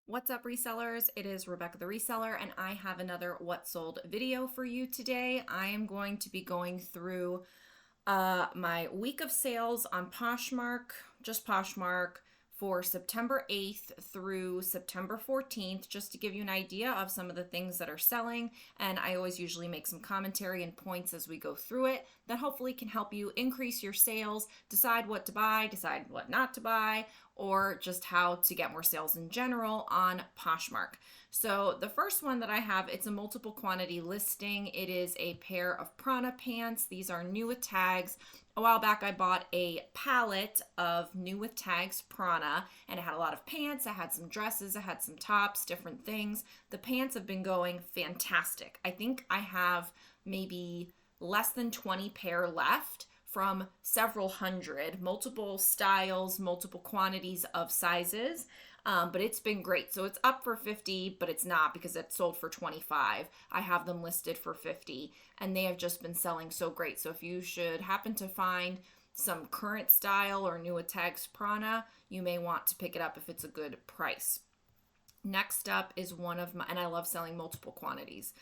What's up, resellers? It is Rebecca the Reseller, and I have another What Sold video for you today. I am going to be going through my week of sales on Poshmark, just Poshmark, for September 8th through September 14th, just to give you an idea of some of the things that are selling. And I always usually make some commentary and points as we go through it that hopefully can help you increase your sales, decide what to buy, decide what not to buy, or just how to get more sales in general on Poshmark. So the first one that I have, it's a multiple quantity listing. It is a pair of Prana pants. These are new with tags. A while back, I bought a palette of new with tags Prana, and it had a lot of pants. I had some dresses, I had some tops, different things. The pants have been going fantastic. I think I have maybe less than 20 pair left from several hundred, multiple styles, multiple quantities of sizes. But it's been great. So it's up for 50, but it's not because it sold for 25. I have them listed for 50, and they have just been selling so great. So if you should happen to find some current style or new with tags Prana, you may want to pick it up if it's a good price. Next up is one of my, and I love selling multiple quantities,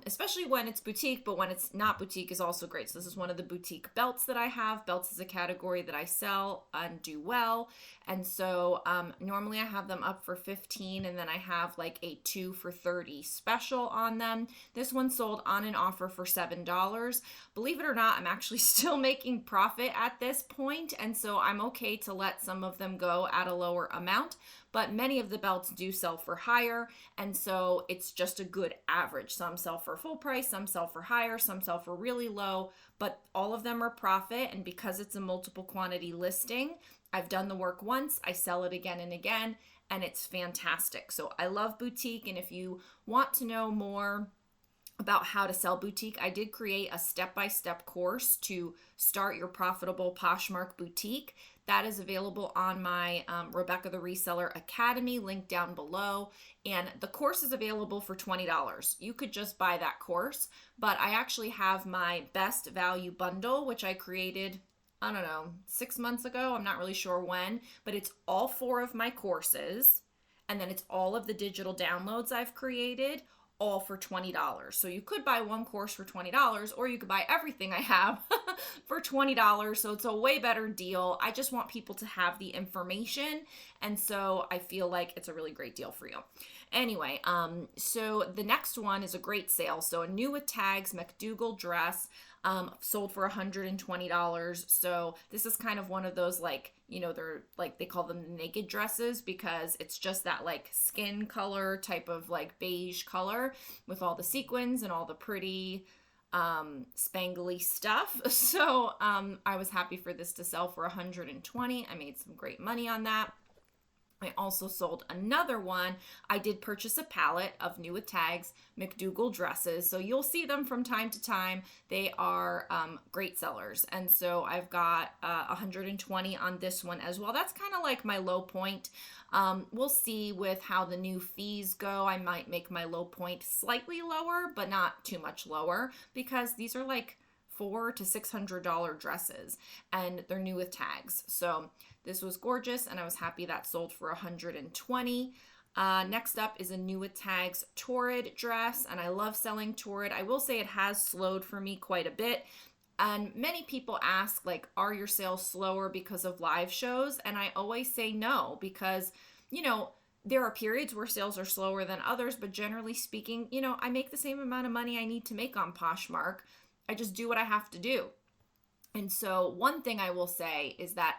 especially when it's boutique, but when it's not boutique is also great. So this is one of the boutique belts that I have. Belts is a category that I sell and do well. And so normally I have them up for 15, and then I have like a 2 for 30 special on them. This one sold on an offer for $7. Believe it or not, I'm actually still making profit at this point, and so I'm okay to let some of them go at a lower amount. But many of the belts do sell for higher, and so it's just a good average. Some sell for full price, some sell for higher, some sell for really low, but all of them are profit. And because it's a multiple quantity listing, I've done the work once, I sell it again and again, and it's fantastic. So I love boutique, and if you want to know more about how to sell boutique, I did create a step-by-step course to start your profitable Poshmark boutique. That is available on my Rebecca the Reseller Academy, link down below. And the course is available for $20. You could just buy that course, but I actually have my best value bundle, which I created, I don't know, 6 months ago. I'm not really sure when, but it's all 4 of my courses. And then it's all of the digital downloads I've created, all for $20. So you could buy one course for $20, or you could buy everything I have for $20. So it's a way better deal. I just want people to have the information, and so I feel like it's a really great deal for you. Anyway, so the next one is a great sale. So a new with tags McDougal dress, sold for $120. So this is kind of one of those, like, you know, they're like, they call them naked dresses because it's just that like skin color type of like beige color with all the sequins and all the pretty spangly stuff. So I was happy for this to sell for $120. I made some great money on that. I also sold another one. I did purchase a palette of new with tags McDougal dresses. So you'll see them from time to time. They are great sellers. And so I've got 120 on this one as well. That's kind of like my low point. We'll see with how the new fees go. I might make my low point slightly lower, but not too much lower, because these are like $400 to $600 dresses, and they're new with tags. So this was gorgeous, and I was happy that sold for $120. Next up is a new with tags Torrid dress, and I love selling Torrid. I will say it has slowed for me quite a bit. And many people ask, like, are your sales slower because of live shows? And I always say no, because, you know, there are periods where sales are slower than others, but generally speaking, you know, I make the same amount of money I need to make on Poshmark. I just do what I have to do. And so one thing I will say is that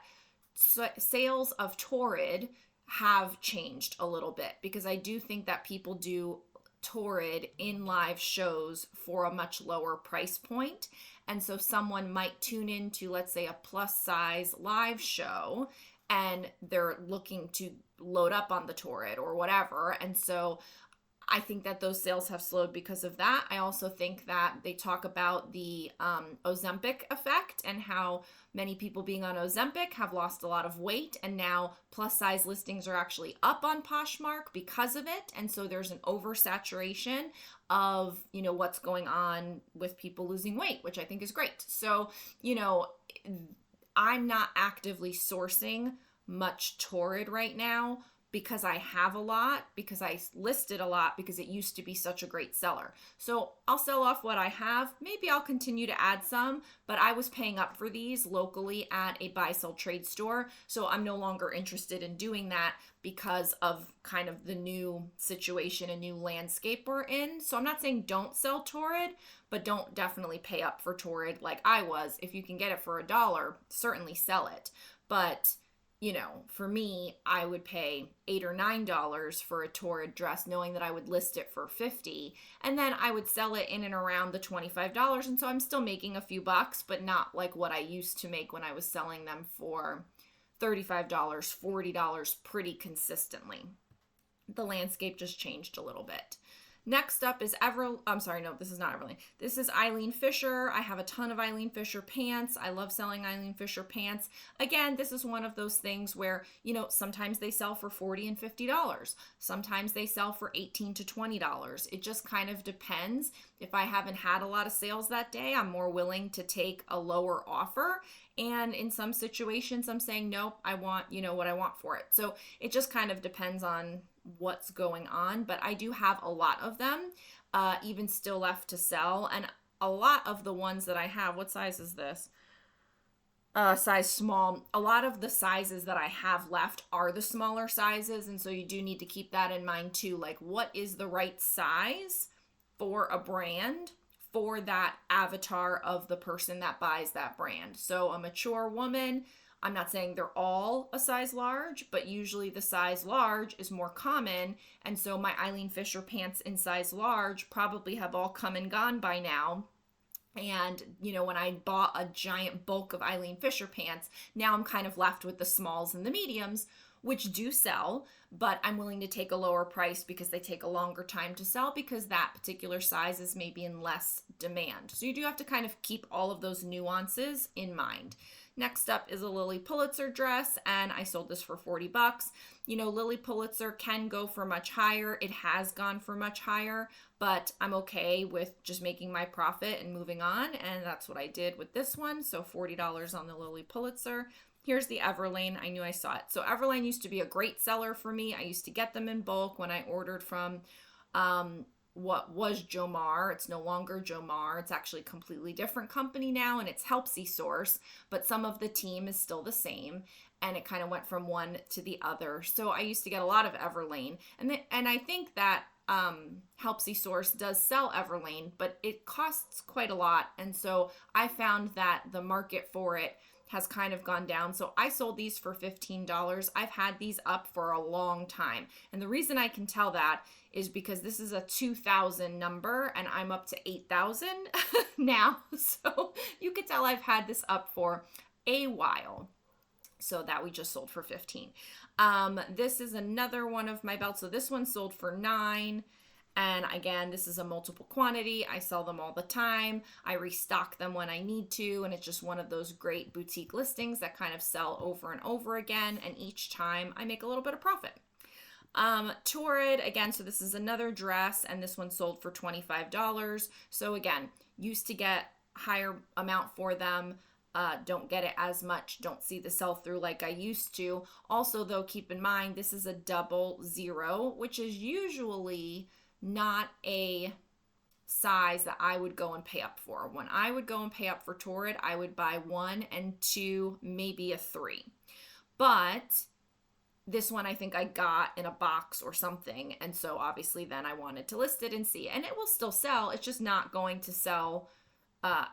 sales of Torrid have changed a little bit, because I do think that people do Torrid in live shows for a much lower price point. And so someone might tune into, let's say, a plus size live show, and they're looking to load up on the Torrid or whatever. And so I think that those sales have slowed because of that. I also think that they talk about the Ozempic effect and how many people being on Ozempic have lost a lot of weight, and now plus size listings are actually up on Poshmark because of it. And so there's an oversaturation of, you know, what's going on with people losing weight, which I think is great. So, you know, I'm not actively sourcing much Torrid right now because I have a lot, because I listed a lot, because it used to be such a great seller. So I'll sell off what I have. Maybe I'll continue to add some, but I was paying up for these locally at a buy sell trade store. So I'm no longer interested in doing that because of kind of the new situation and new landscape we're in. So I'm not saying don't sell Torrid, but don't definitely pay up for Torrid like I was. If you can get it for $1, certainly sell it. But you know, for me, I would pay $8 or $9 for a Torrid dress, knowing that I would list it for $50, and then I would sell it in and around the $25. And so I'm still making a few bucks, but not like what I used to make when I was selling them for $35, $40 pretty consistently. The landscape just changed a little bit. Next up is this is not Everlane. This is Eileen Fisher. I have a ton of Eileen Fisher pants. I love selling Eileen Fisher pants. Again, this is one of those things where, you know, sometimes they sell for $40 and $50. Sometimes they sell for $18 to $20. It just kind of depends. If I haven't had a lot of sales that day, I'm more willing to take a lower offer. And in some situations, I'm saying, nope, I want, you know, what I want for it. So it just kind of depends on what's going on, but I do have a lot of them, even still left to sell. And a lot of the ones that I have, what size is this? Size small. A lot of the sizes that I have left are the smaller sizes. And so you do need to keep that in mind too. Like, what is the right size for a brand for that avatar of the person that buys that brand? So a mature woman, I'm not saying they're all a size large, but usually the size large is more common. And so my Eileen Fisher pants in size large probably have all come and gone by now. And, you know, when I bought a giant bulk of Eileen Fisher pants, now I'm kind of left with the smalls and the mediums, which do sell, but I'm willing to take a lower price because they take a longer time to sell because that particular size is maybe in less demand. So you do have to kind of keep all of those nuances in mind. Next up is a Lily Pulitzer dress, and I sold this for $40. You know, Lily Pulitzer can go for much higher. It has gone for much higher, but I'm okay with just making my profit and moving on, and that's what I did with this one. So $40 on the Lily Pulitzer. Here's the Everlane. I knew I saw it. So Everlane used to be a great seller for me. I used to get them in bulk when I ordered from what was Jomar. It's no longer Jomar. It's actually a completely different company now, and it's Helpsy Source, but some of the team is still the same, and it kind of went from one to the other. So I used to get a lot of Everlane, and I think that Helpsy Source does sell Everlane, but it costs quite a lot, and so I found that the market for it has kind of gone down. So I sold these for $15. I've had these up for a long time. And the reason I can tell that is because this is a 2,000 number and I'm up to 8,000 now. So you could tell I've had this up for a while. So that we just sold for 15. This is another one of my belts. So this one sold for $9. And again, this is a multiple quantity. I sell them all the time. I restock them when I need to. And it's just one of those great boutique listings that kind of sell over and over again. And each time I make a little bit of profit. Torrid, again, so this is another dress. And this one sold for $25. So again, used to get higher amount for them. Don't get it as much. Don't see the sell-through like I used to. Also, though, keep in mind, this is a 00, which is usually not a size that I would go and pay up for. When I would go and pay up for Torrid, I would buy 1 and 2, maybe a 3. But this one I think I got in a box or something. And so obviously then I wanted to list it and see. And it will still sell. It's just not going to sell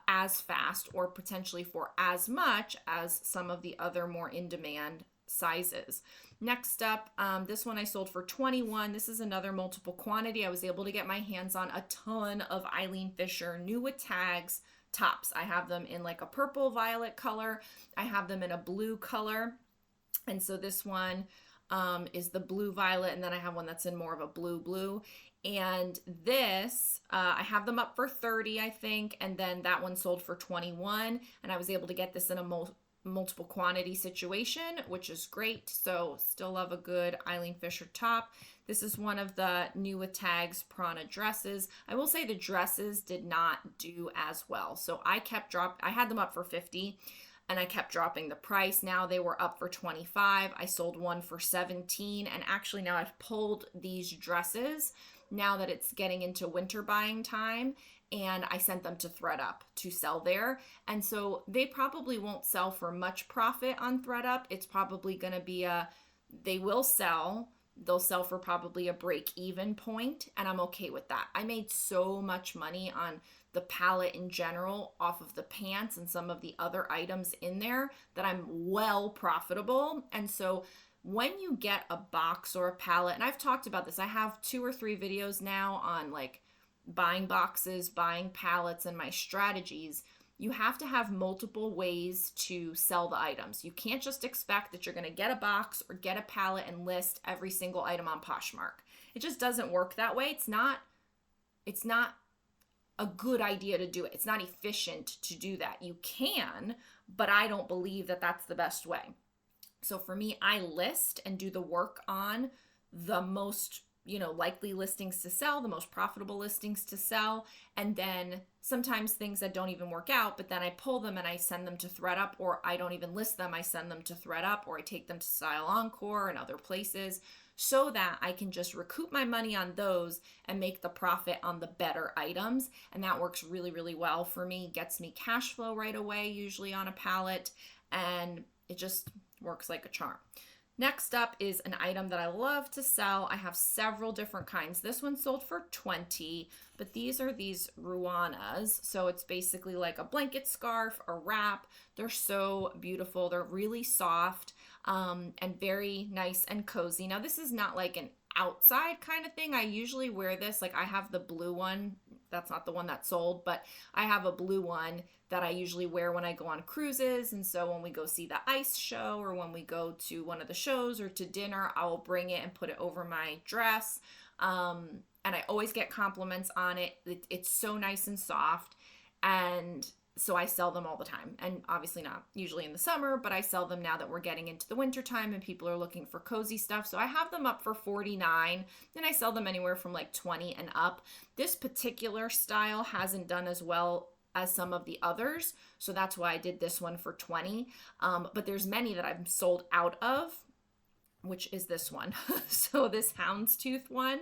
as fast or potentially for as much as some of the other more in-demand sizes. Next up, this one I sold for $21. This is another multiple quantity. I was able to get my hands on a ton of Eileen Fisher new with tags tops. I have them in like a purple violet color. I have them in a blue color. And so this one is the blue violet, and then I have one that's in more of a blue. And this, I have them up for 30, I think, and then that one sold for 21, and I was able to get this in a multiple quantity situation, which is great. So still love a good Eileen Fisher top. This is one of the new with tags Prana dresses. I will say the dresses did not do as well. So I had them up for 50. and I kept dropping the price. Now they were up for $25. I sold one for $17, and actually now I've pulled these dresses now that it's getting into winter buying time, and I sent them to ThredUp to sell there. And so they probably won't sell for much profit on ThredUp. It's probably going to be they will sell. They'll sell for probably a break-even point, and I'm okay with that. I made so much money on the palette in general off of the pants and some of the other items in there that I'm well profitable. And so when you get a box or a palette, and I've talked about this, I have 2 or 3 videos now on like buying boxes, buying palettes, and my strategies. You have to have multiple ways to sell the items. You can't just expect that you're going to get a box or get a palette and list every single item on Poshmark. It just doesn't work that way. It's not a good idea to do it. It's not efficient to do that. You can, but I don't believe that that's the best way. So for me, I list and do the work on the most likely listings to sell, the most profitable listings to sell, and then sometimes things that don't even work out, but then I pull them and I send them to ThredUp, or I don't even list them, I send them to ThredUp, or I take them to Style Encore and other places so that I can just recoup my money on those and make the profit on the better items. And that works really, really well for me, gets me cash flow right away, usually on a palette, and it just works like a charm. Next up is an item that I love to sell. I have several different kinds. This one sold for $20, but these are these ruanas. So it's basically like a blanket scarf, a wrap. They're so beautiful. They're really soft and very nice and cozy. Now this is not like an outside kind of thing. I usually wear this, like I have the blue one. That's not the one that sold, but I have a blue one that I usually wear when I go on cruises. And so when we go see the ice show, or when we go to one of the shows or to dinner, I will bring it and put it over my dress. And I always get compliments on it. It's so nice and soft. And so I sell them all the time. And obviously not usually in the summer, but I sell them now that we're getting into the winter time and people are looking for cozy stuff. So I have them up for $49, and I sell them anywhere from like $20 and up. This particular style hasn't done as well as some of the others, so that's why I did this one for $20. But there's many that I've sold out of, which is this one. So this houndstooth one,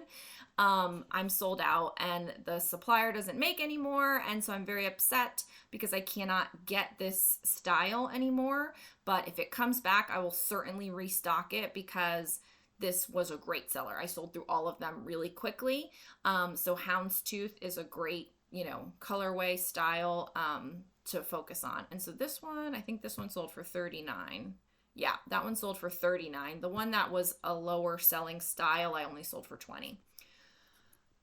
I'm sold out, and the supplier doesn't make anymore, and so I'm very upset because I cannot get this style anymore. But if it comes back, I will certainly restock it because this was a great seller. I sold through all of them really quickly. So houndstooth is a great colorway style to focus on. And so this one, I think this one sold for $39. Yeah, that one sold for $39. The one that was a lower selling style, I only sold for $20.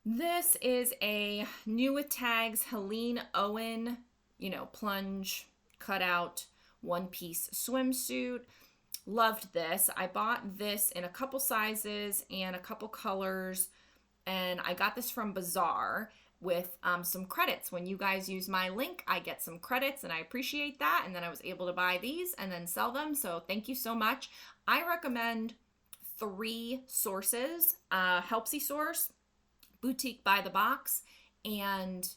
This is a new with tags Helene Owen, plunge cutout one-piece swimsuit. Loved this. I bought this in a couple sizes and a couple colors, and I got this from Bazaar with some credits. When you guys use my link, I get some credits, and I appreciate that. And then I was able to buy these and then sell them. So thank you so much. I recommend 3 sources, Helpsy Source, Boutique by the Box, and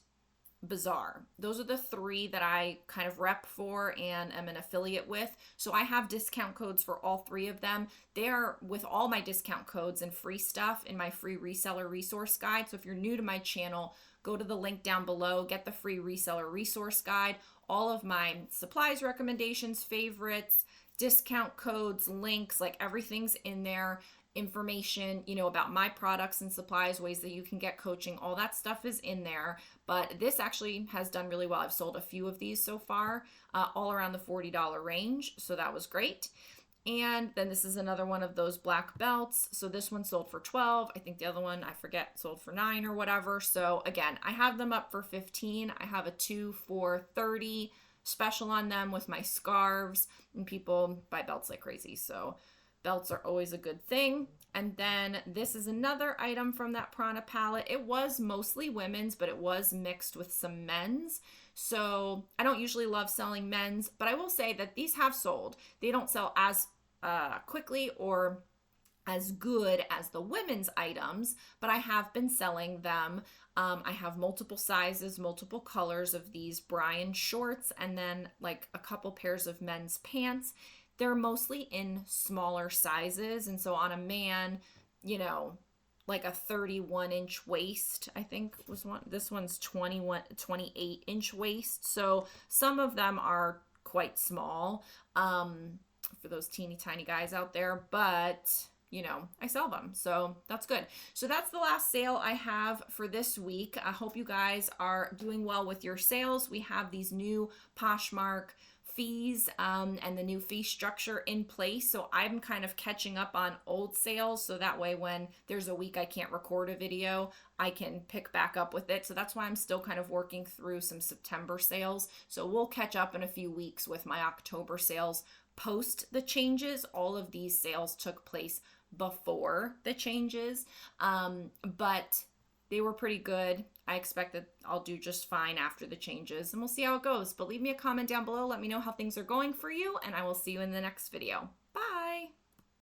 Bazaar. Those are the 3 that I kind of rep for and am an affiliate with. So I have discount codes for all 3 of them. They are with all my discount codes and free stuff in my free reseller resource guide. So if you're new to my channel, go to the link down below, get the free reseller resource guide. All of my supplies recommendations, favorites, discount codes, links, like everything's in there. Information, about my products and supplies, ways that you can get coaching, all that stuff is in there. But this actually has done really well. I've sold a few of these so far, all around the $40 range. So that was great. And then this is another one of those black belts. So this one sold for $12. I think the other one, I forget, sold for $9 or whatever. So again, I have them up for $15. I have a 2 for $30 special on them with my scarves, and people buy belts like crazy. So belts are always a good thing. And then this is another item from that Prana palette. It was mostly women's, but it was mixed with some men's. So I don't usually love selling men's, but I will say that these have sold. They don't sell as quickly or as good as the women's items, but I have been selling them. I have multiple sizes, multiple colors of these Brian shorts, and then like a couple pairs of men's pants. They're mostly in smaller sizes, and so on a man, you know, like a 31-inch waist, I think was one. This one's 28-inch waist. So some of them are quite small for those teeny tiny guys out there, but you know, I sell them. So that's good. So that's the last sale I have for this week. I hope you guys are doing well with your sales. We have these new Poshmark fees and the new fee structure in place. So I'm kind of catching up on old sales. So that way when there's a week I can't record a video, I can pick back up with it. So that's why I'm still kind of working through some September sales. So we'll catch up in a few weeks with my October sales post the changes. All of these sales took place before the changes, but they were pretty good. I expect that I'll do just fine after the changes, and we'll see how it goes. But leave me a comment down below. Let me know how things are going for you, and I will see you in the next video.